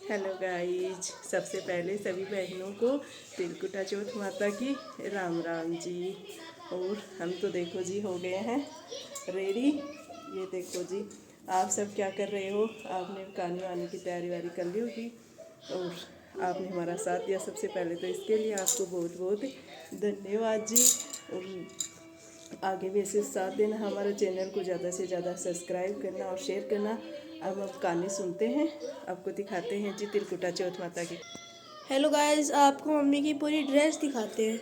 Hello guys, सबसे पहले सभी बहनों को तिलकुटा चौथ माता की राम राम जी। और हम तो देखो जी हो गए हैं रेडी। ये देखो जी, आप सब क्या कर रहे हो? आपने खाने वाने की तैयारी वारी कर ली होगी और आपने हमारा साथ दिया। सबसे पहले तो इसके लिए आपको बहुत बहुत धन्यवाद जी। और आगे भी ऐसे साथ देना, हमारे चैनल को ज़्यादा से ज़्यादा सब्सक्राइब करना और शेयर करना। अब कहानी सुनते हैं, आपको दिखाते हैं जी तिलकुटा चौथ माता की। हेलो गाइस, आपको मम्मी की पूरी ड्रेस दिखाते हैं।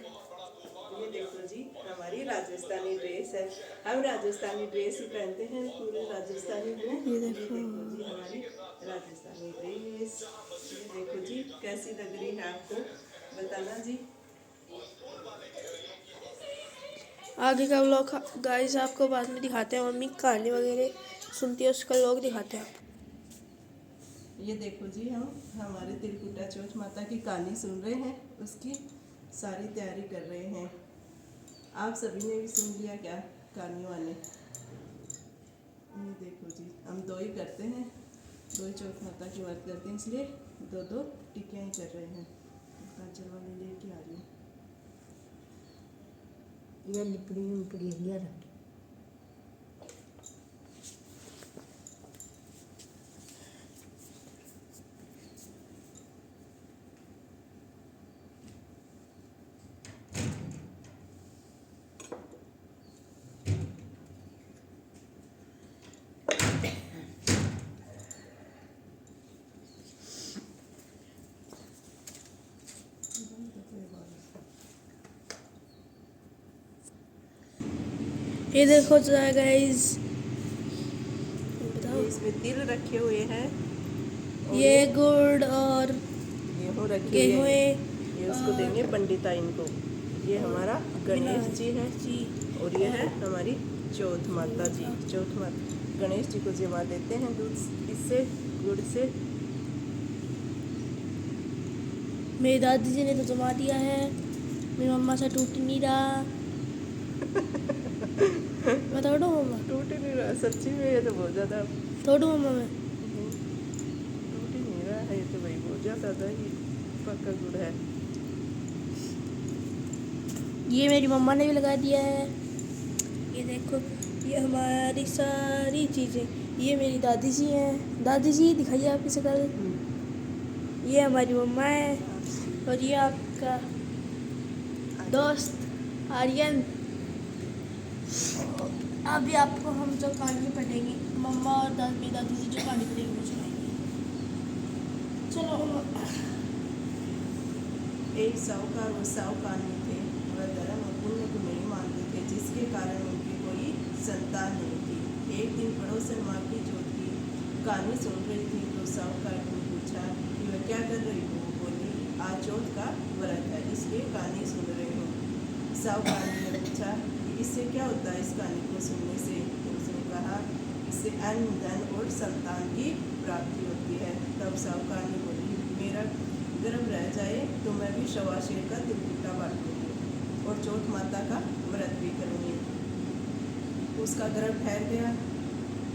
ये देखो जी, हमारी राजस्थानी ड्रेस है। हम राजस्थानी ड्रेस ही पहनते हैं, पूरे राजस्थानी में। ये ये देखो देखो जी हमारी राजस्थानी ड्रेस। ये देखो जी कैसी लग रही है, आपको बताना जी। आगे का व्लॉग गाइस आपको बाद में दिखाते हैं। मम्मी कहानी वगैरह सुनती है, उसका व्लॉग दिखाते हैं। ये देखो जी, हम हमारे तिलकुटा चौथ माता की कहानी सुन रहे हैं, उसकी सारी तैयारी कर रहे हैं। आप सभी ने भी सुन लिया क्या कहानी वाले? ये देखो जी, हम दो ही करते हैं, दो ही चौथ माता की व्रत करते हैं, इसलिए दो दो टिक्कियाँ ही कर रहे हैं। गाजर वाले लेके आ रही हूँ। ये लिपड़ी लिया रख। ये देखो गाइस, बताओ। ये इसमें तिल रखे हुए हैं, ये गुड़ और गेहूँ रखी हुई गेहूँ है। है ये उसको देंगे पंडिता इनको। ये हमारा गणेश जी है जी। और ये है हमारी चौथ माता जी। चौथ माता गणेश जी को जमा देते हैं दूध इससे, गुड़ से। मेरी दादी जी ने तो जमा दिया है, मेरी मम्मा से टूट नहीं रहा। मैं तोड़ू मम्मा? टूट ही नहीं रहा सच्ची में, ये तो बहुत ज़्यादा तोड़ू मम्मा मैं? टूट ही नहीं रहा है, ये तो भाई बहुत ज़्यादा ही पक्का गुड़ है। ये मेरी मम्मा ने भी लगा दिया है। ये देखो, ये हमारी सारी चीज़ें। ये मेरी दादी जी हैं। दादी जी दिखाइए आपकी शक्ल। ये हमारी मम्मा है और ये आपका दोस्त आर्यन। अभी आपको हम जो कहानी पढ़ेंगे, मम्मा और मेरी दादी जी जो कहानी पढ़ेंगे वो सुनाएंगे। चलो मम्मा। एक साहूकार और साहूकार में थे, वह धर्म और पुण्य को नहीं मानते थे, जिसके कारण उनकी कोई संतान नहीं थी। एक दिन पड़ोसन माँ की जोत की कहानी सुन रही थी तो साहूकार ने पूछा कि वह क्या कर रही हो? बोली, आज चौथ का व्रत है, इसलिए कहानी सुन रही हूँ। साहूकार ने पूछा कि इससे क्या होता है इस कहानी को सुनने से? तो उसने कहा, इससे अन्न धन और संतान की प्राप्ति होती है। तब साहूकार ने बोली, मेरा गर्भ रह जाए तो मैं भी सवा शेर का तिलकुटा बांटूंगी और चौथ माता का व्रत भी करूंगी। उसका गर्भ ठहर गया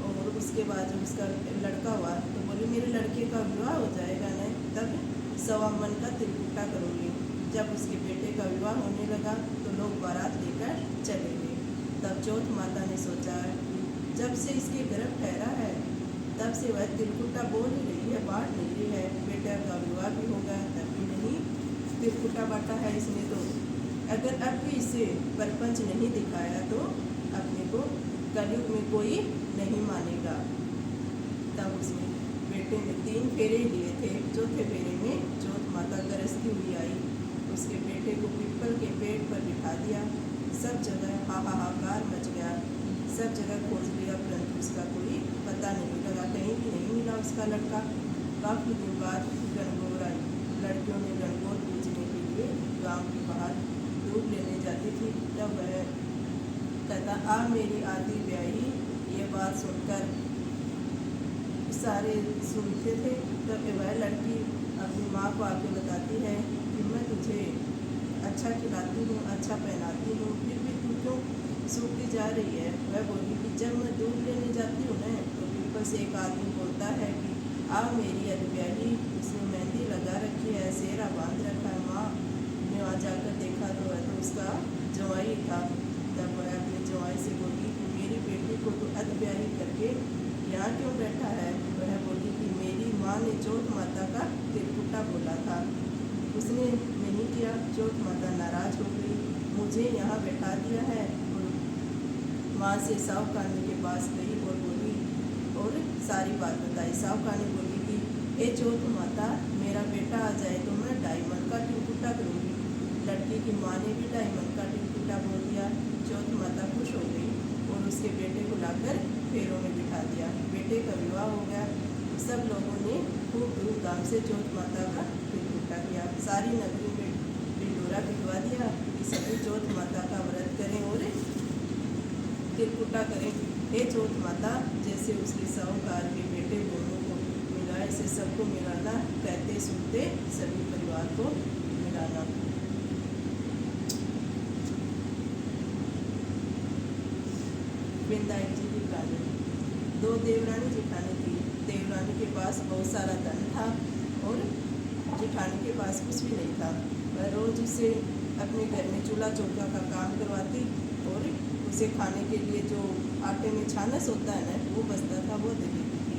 और उसके बाद जब उसका लड़का हुआ तो बोली, मेरे लड़के का विवाह हो जाएगा न, तब सवा मन का तिलकुटा करूंगी। जब उसके बेटे का विवाह होने लगा तो लोग बारात लेकर चले गए। तब चौथ माता ने सोचा, जब से इसके गर्भ ठहरा है तब से वह तिलकुटा बोल ही रही है, बांट नहीं रही है। बेटा का विवाह भी होगा तब भी नहीं तिलकुटा बांटा है इसने। तो अगर अब भी इसे परपंच नहीं दिखाया तो अपने को कलयुग में कोई नहीं मानेगा। तब उसने बेटे ने 3 फेरे लिए थे। चौथे फेरे में चौथ माता गरजती हुई आई, उसके बेटे को पीपल के पेड़ पर बिठा दिया। सब जगह हाहाकार मच गया, सब जगह खोज लिया परंतु उसका कोई पता नहीं लगा, कहीं भी नहीं मिला उसका लड़का। काफ़ी दिन बाद गणगौर आई। लड़कियों ने गणगौर पूजने के लिए गांव के बाहर दूध लेने जाती थी। तब वह कहता, आ मेरी आदि ब्याही। ये बात सुनकर सारे सुनते थे। तब वह लड़की अपनी माँ को आके बताती है कि मैं तुझे अच्छा खिलाती हूँ, अच्छा पहनाती हूँ, फिर भी तू क्यों सूखती जा रही है? वह बोली कि जब मैं दूध लेने जाती हूँ न तो पीपल से एक आदमी बोलता है कि आ मेरी अनब्याही, उसने मेहंदी लगा रखी है, सेहरा बांध रखा है। माँ ने वहाँ जाकर देखा तो उसका जवाई था। तब वह अपने जवाई से बोली कि मेरी बेटी को तो अनब्याही करके यहाँ क्यों बैठा है। वह बोली कि मेरी माँ ने चौथ माता का तिरकुटा बोला था, उसने नहीं किया। चौथ माता नाराज हो गई, मुझे यहाँ बैठा दिया है। और वहाँ से साहूकानी के पास गई और बोली और सारी बात बताई। साहूकानी बोली कि हे चौथ माता, मेरा बेटा आ जाए तो मैं डायमंड का तिरकुटा करूँगी। लड़की की माँ ने भी डायमंड का तिरकुटा बोल दिया। चौथ माता खुश हो गई और उसके बेटे को लाकर फेरों में बिठा दिया। बेटे का विवाह हो गया। सब लोगों ने खूब धूमधाम से चौथ माता का तिरकुटा किया। सारी नगरी में ढिंडोरा पिटवा दिया कि सभी चौथ माता का व्रत करें और तिरकुटा करें। हे चौथ माता, जैसे उसके साहूकार के बेटे दोनों को मिला, ऐसे सबको मिलाना, कहते सुनते सभी परिवार को मिलाना। विंदाई जी की कहानी। दो देवरानी जेठानी थी। देवरानी के पास बहुत सारा धन था और जेठानी के पास कुछ भी नहीं था। वह रोज उसे अपने घर में चूल्हा चौका का काम करवाती और उसे खाने के लिए जो आटे में छानस होता है ना, वो बचता था, वो दे देती थी।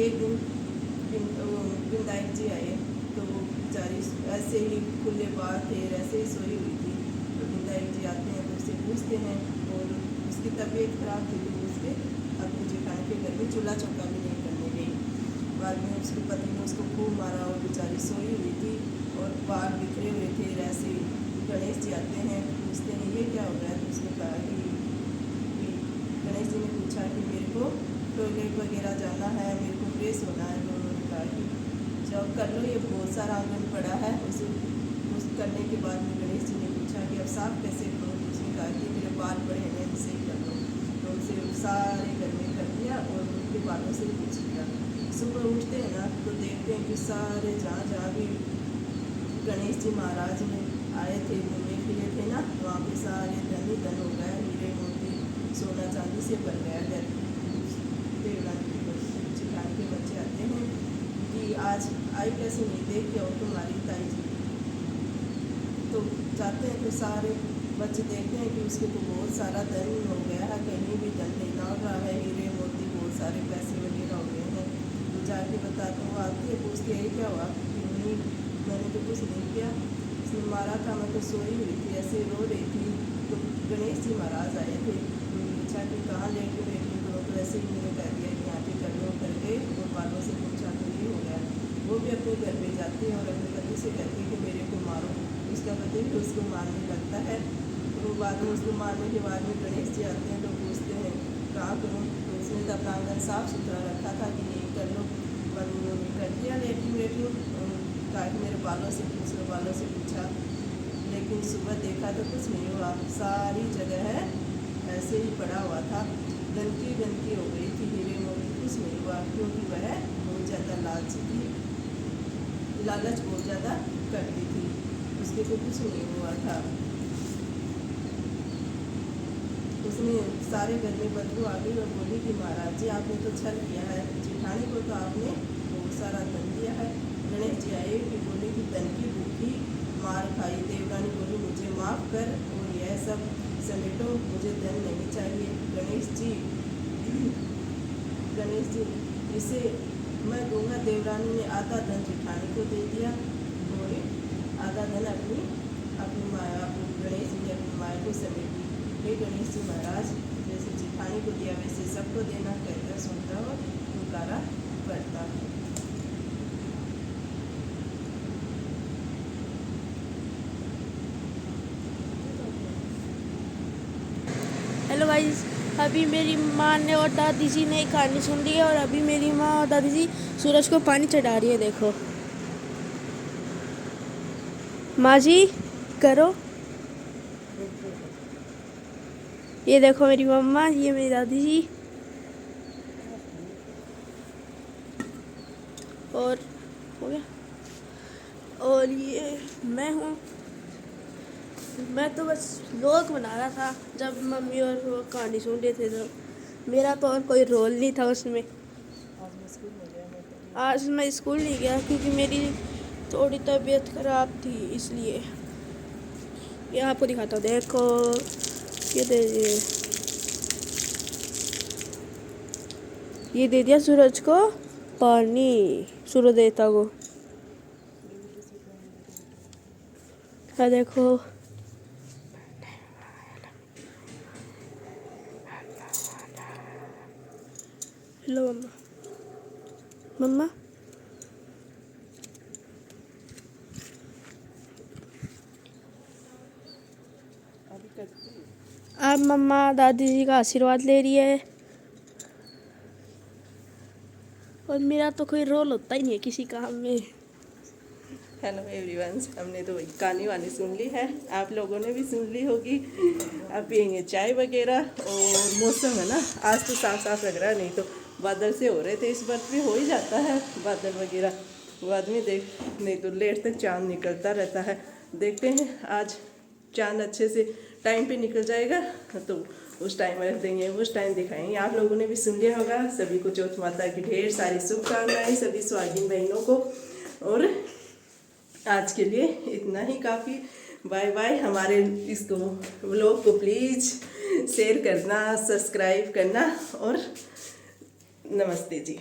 एक दिन विंदाई जी आए तो वो बेचारी ऐसे ही खुले बाल थे, ऐसे ही सोई हुई थी। तो विंदाई जी आते हैं तो उससे पूछते हैं और उसकी तबीयत खराब थी तो उसके अपने जेठानी के घर में चूल्हा चौका भी नहीं करने गई। बाद में उसके पति ने उसको खूब मारा और बेचारी सोई हुई थी और बाल बिखरे हुए थे। ऐसे गणेश जी आते हैं, पूछते हैं ये क्या हो रहा है। तो उसने कहा कि गणेश जी ने पूछा कि मेरे को टॉयलेट वगैरह जाना है, मेरे को फ्रेश होना है। तो उन्होंने कहा कि जब कर लो, ये बहुत सारा आंगन पड़ा है। उस करने के बाद में गणेश जी ने पूछा कि अब साफ कैसे करो। तो उसने कहा कि मेरे बाल बड़े हैं, इनसे ही कर लो। तो उसे सारे घर में कर दिया और उनके बालों से पूछ लिया। सुबह उठते हैं ना तो देखते हैं कि सारे जहाँ जहाँ भी गणेश जी महाराज ने आए थे, घूमने फिरे थे ना, वहाँ पे सारे धन ही धन हो गया, हीरे मोती सोना चांदी से भर गया घर। देवरानी के जेठानी के बच्चे आते हैं कि आज आई कैसे नहीं, देख के और तुम्हारी ताई जी। तो जाते हैं तो सारे बच्चे देखते हैं कि उसके तो बहुत सारा धन हो गया है, कहीं भी धन नहीं लौट रहा है, हीरे मोती बहुत सारे पैसे वगैरह हो गए हैं। तो जाके बताते हैं, वो आती है पूछती है क्या हुआ। नहीं, मैंने तो कुछ नहीं किया, इसने मारा था, मैं तो सोई हुई थी, ऐसे रो रही थी। तो गणेश जी महाराज आए थे, तो पूछा कि कहाँ लेट बैठी हो। तो ऐसे ही मैंने कह दिया कि यहाँ पे कर लो, कर गए और बालों से पूछा तो ये हो गया। वो भी अपने घर में जाती है और अपने पति से कहती है कि मेरे को मारो। उसका पति भी उसको मारने लगता है। तो बाद में उसको मारने के बाद में गणेश जी आते हैं तो पूछते हैं कहाँ करूँ। तो उसने तो अपना आंगन साफ सुथरा रखा था कि यही कर लो, पर उन्होंने कर दिया लेटी। कहा कि मेरे बालों से पूछ लो, बालों से पूछा, लेकिन सुबह देखा तो कुछ नहीं हुआ। सारी जगह है ऐसे ही पड़ा हुआ था, गंदगी गंदगी हो गई थी, हीरे मोती कुछ नहीं हुआ, क्योंकि वह बहुत ज़्यादा लालची थी, लालच बहुत ज़्यादा करती थी, उसके तो कुछ नहीं हुआ था। उसने सारे घर में बदबू आ गई और बोली कि महाराज जी आपने तो छल किया है, जेठानी को तो आपने बहुत सारा धन दिया है। गणेश जी आए कि बोले कि धन की भूखी मार खाई। देवरानी बोली मुझे माफ़ कर और यह सब समेटो, मुझे धन नहीं चाहिए। गणेश जी इसे मैं दूंगा। देवरानी ने आधा धन जेठानी को दे दिया और आधा धन अपनी माया, अपनी गणेश जी ने अपनी माया को समेटी। हे गणेश जी महाराज, जैसे जेठानी को दिया वैसे सबको देना, कहता सुनता और पुकारा करता। हेलो गाइस, अभी मेरी माँ ने और दादी जी ने एक कहानी सुन ली है और अभी मेरी माँ और दादी जी सूरज को पानी चढ़ा रही है। देखो माँ जी करो, ये देखो मेरी मम्मा, ये मेरी दादी जी और हो गया, और ये मैं हूँ। मैं तो बस लोग बना रहा था जब मम्मी और वो कहानी सुन रहे थे, तो मेरा तो और कोई रोल नहीं था उसमें। आज मैं स्कूल में गया, मैं आज मैं स्कूल नहीं गया क्योंकि मेरी थोड़ी तबीयत खराब थी, इसलिए। ये आपको दिखाता हूँ, देखो ये दे दिया सूरज को पानी, सूरज देवता को। हाँ देखो, हेलो मम्मा। मम्मा अभी करती हूँ। अब मम्मा दादी जी का आशीर्वाद ले रही है, और मेरा तो कोई रोल होता ही नहीं है किसी काम में। हेलो एवरीवन, हमने तो कहानी वानी सुन ली है, आप लोगों ने भी सुन ली होगी। अब पियेंगे चाय वगैरह। और मौसम है ना, आज तो साफ साफ लग रहा है, नहीं तो बादल से हो रहे थे। इस बार भी हो ही जाता है बादल वगैरह, बाद में देख, नहीं तो लेट तक चांद निकलता रहता है। देखते हैं आज चांद अच्छे से टाइम पे निकल जाएगा तो उस टाइम रख देंगे, उस टाइम दिखाएंगे। आप लोगों ने भी सुन लिया होगा। सभी को चौथ माता की ढेर सारी शुभकामनाएं, सभी स्वाधीन बहनों को। और आज के लिए इतना ही काफ़ी। Bye bye. हमारे इसको व्लॉग को प्लीज़ शेयर करना, सब्सक्राइब करना, और नमस्ते जी।